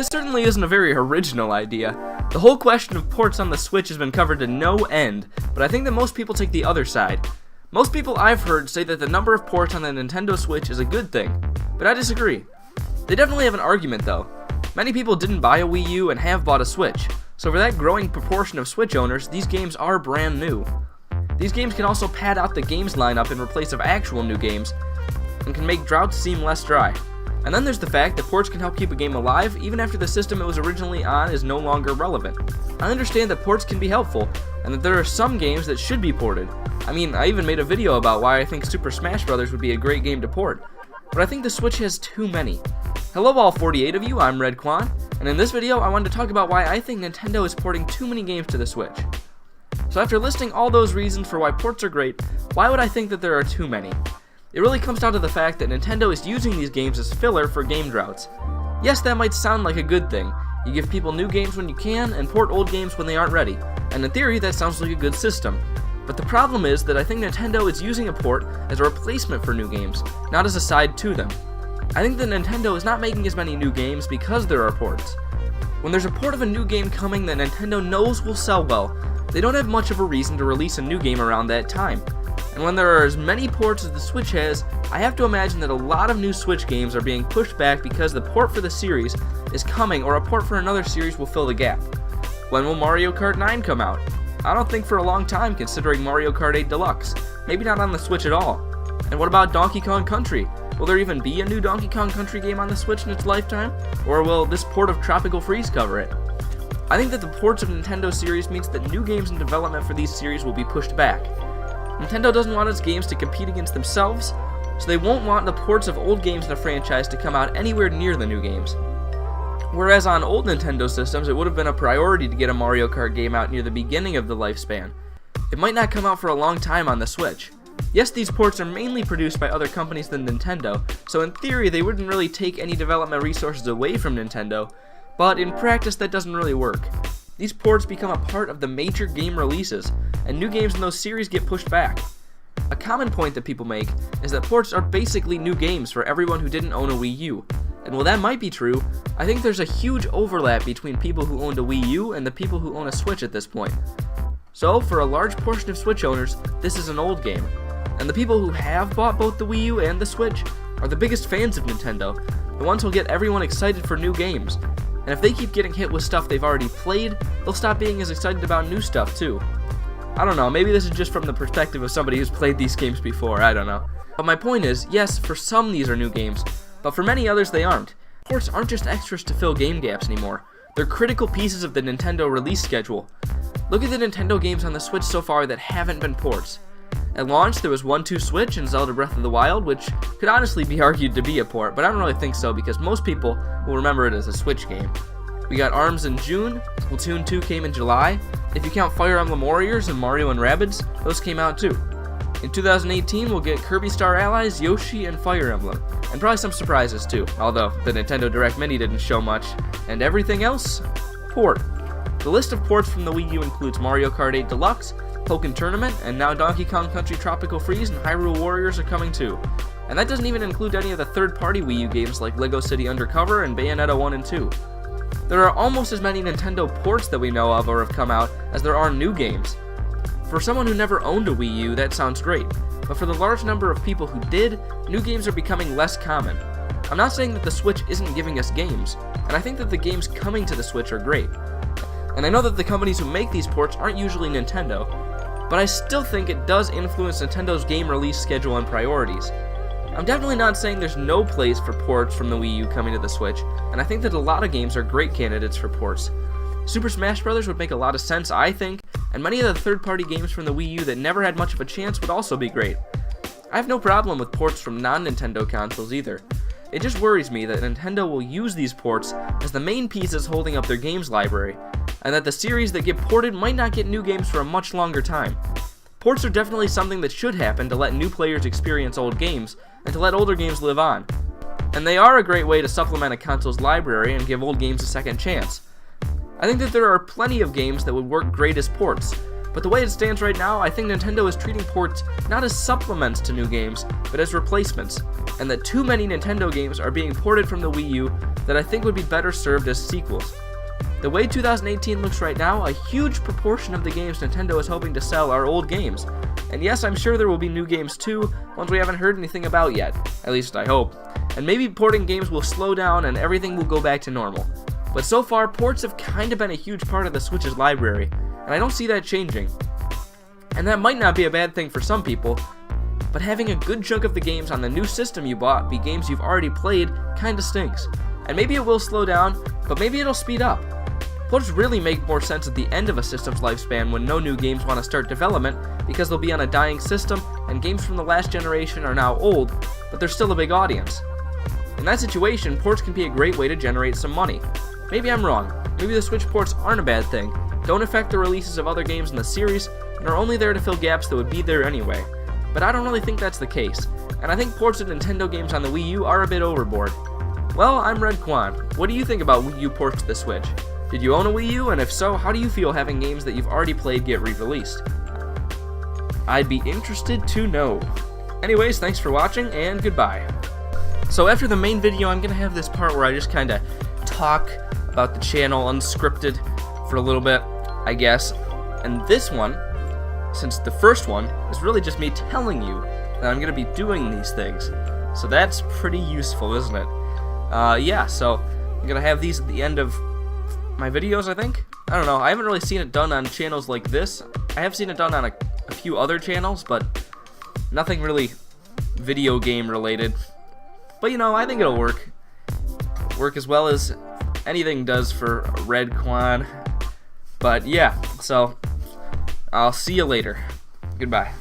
This certainly isn't a very original idea. The whole question of ports on the Switch has been covered to no end, but I think that most people take the other side. Most people I've heard say that the number of ports on the Nintendo Switch is a good thing, but I disagree. They definitely have an argument though. Many people didn't buy a Wii U and have bought a Switch, so for that growing proportion of Switch owners, these games are brand new. These games can also pad out the games lineup in place of actual new games, and can make droughts seem less dry. And then there's the fact that ports can help keep a game alive even after the system it was originally on is no longer relevant. I understand that ports can be helpful, and that there are some games that should be ported. I mean, I even made a video about why I think Super Smash Bros. Would be a great game to port, but I think the Switch has too many. Hello all 48 of you, I'm Red Quan, and in this video I wanted to talk about why I think Nintendo is porting too many games to the Switch. So after listing all those reasons for why ports are great, why would I think that there are too many? It really comes down to the fact that Nintendo is using these games as filler for game droughts. Yes, that might sound like a good thing. You give people new games when you can, and port old games when they aren't ready. And in theory, that sounds like a good system. But the problem is that I think Nintendo is using a port as a replacement for new games, not as a side to them. I think that Nintendo is not making as many new games because there are ports. When there's a port of a new game coming that Nintendo knows will sell well, they don't have much of a reason to release a new game around that time. And when there are as many ports as the Switch has, I have to imagine that a lot of new Switch games are being pushed back because the port for the series is coming, or a port for another series will fill the gap. When will Mario Kart 9 come out? I don't think for a long time, considering Mario Kart 8 Deluxe. Maybe not on the Switch at all. And what about Donkey Kong Country? Will there even be a new Donkey Kong Country game on the Switch in its lifetime? Or will this port of Tropical Freeze cover it? I think that the ports of Nintendo series means that new games in development for these series will be pushed back. Nintendo doesn't want its games to compete against themselves, so they won't want the ports of old games in a franchise to come out anywhere near the new games. Whereas on old Nintendo systems, it would have been a priority to get a Mario Kart game out near the beginning of the lifespan. It might not come out for a long time on the Switch. Yes, these ports are mainly produced by other companies than Nintendo, so in theory they wouldn't really take any development resources away from Nintendo, but in practice that doesn't really work. These ports become a part of the major game releases, and new games in those series get pushed back. A common point that people make is that ports are basically new games for everyone who didn't own a Wii U. And while that might be true, I think there's a huge overlap between people who owned a Wii U and the people who own a Switch at this point. So, for a large portion of Switch owners, this is an old game. And the people who have bought both the Wii U and the Switch are the biggest fans of Nintendo, the ones who'll get everyone excited for new games. And if they keep getting hit with stuff they've already played, they'll stop being as excited about new stuff too. I don't know, maybe this is just from the perspective of somebody who's played these games before, I don't know. But my point is, yes, for some these are new games, but for many others they aren't. Ports aren't just extras to fill game gaps anymore. They're critical pieces of the Nintendo release schedule. Look at the Nintendo games on the Switch so far that haven't been ports. At launch, there was 1-2 Switch and Zelda Breath of the Wild, which could honestly be argued to be a port, but I don't really think so because most people will remember it as a Switch game. We got ARMS in June, Splatoon 2 came in July. If you count Fire Emblem Warriors and Mario and Rabbids, those came out too. In 2018, we'll get Kirby Star Allies, Yoshi, and Fire Emblem, and probably some surprises too, although the Nintendo Direct Mini didn't show much, and everything else? Port. The list of ports from the Wii U includes Mario Kart 8 Deluxe, Pokken Tournament, and now Donkey Kong Country Tropical Freeze and Hyrule Warriors are coming too. And that doesn't even include any of the third-party Wii U games like Lego City Undercover and Bayonetta 1 and 2. There are almost as many Nintendo ports that we know of or have come out as there are new games. For someone who never owned a Wii U, that sounds great, but for the large number of people who did, new games are becoming less common. I'm not saying that the Switch isn't giving us games, and I think that the games coming to the Switch are great. And I know that the companies who make these ports aren't usually Nintendo, but I still think it does influence Nintendo's game release schedule and priorities. I'm definitely not saying there's no place for ports from the Wii U coming to the Switch, and I think that a lot of games are great candidates for ports. Super Smash Bros. Would make a lot of sense, I think, and many of the third-party games from the Wii U that never had much of a chance would also be great. I have no problem with ports from non-Nintendo consoles either. It just worries me that Nintendo will use these ports as the main pieces holding up their games library, and that the series that get ported might not get new games for a much longer time. Ports are definitely something that should happen to let new players experience old games, and to let older games live on. And they are a great way to supplement a console's library and give old games a second chance. I think that there are plenty of games that would work great as ports, but the way it stands right now, I think Nintendo is treating ports not as supplements to new games, but as replacements, and that too many Nintendo games are being ported from the Wii U that that I think would be better served as sequels. The way 2018 looks right now, a huge proportion of the games Nintendo is hoping to sell are old games. And yes, I'm sure there will be new games too, ones we haven't heard anything about yet, at least I hope. And maybe porting games will slow down and everything will go back to normal. But so far, ports have kinda been a huge part of the Switch's library, and I don't see that changing. And that might not be a bad thing for some people, but having a good chunk of the games on the new system you bought be games you've already played kinda stinks. And maybe it will slow down, but maybe it'll speed up. Ports really make more sense at the end of a system's lifespan when no new games want to start development because they'll be on a dying system and games from the last generation are now old, but there's still a big audience. In that situation, ports can be a great way to generate some money. Maybe I'm wrong. Maybe the Switch ports aren't a bad thing, don't affect the releases of other games in the series, and are only there to fill gaps that would be there anyway. But I don't really think that's the case, and I think ports of Nintendo games on the Wii U are a bit overboard. Well, I'm Red Quan. What do you think about Wii U ports to the Switch? Did you own a Wii U, and if so, how do you feel having games that you've already played get re-released? I'd be interested to know. Anyways, thanks for watching, and goodbye. So after the main video, I'm going to have this part where I just kind of talk about the channel unscripted for a little bit, I guess. And this one, since the first one, is really just me telling you that I'm going to be doing these things. So that's pretty useful, isn't it? Yeah, so I'm going to have these at the end of my videos, I think. I don't know, I haven't really seen it done on channels like this. I have seen it done on a few other channels, but nothing really video game related. But you know, I think it'll work as well as anything does for Red Quan. But yeah, so I'll see you later. Goodbye.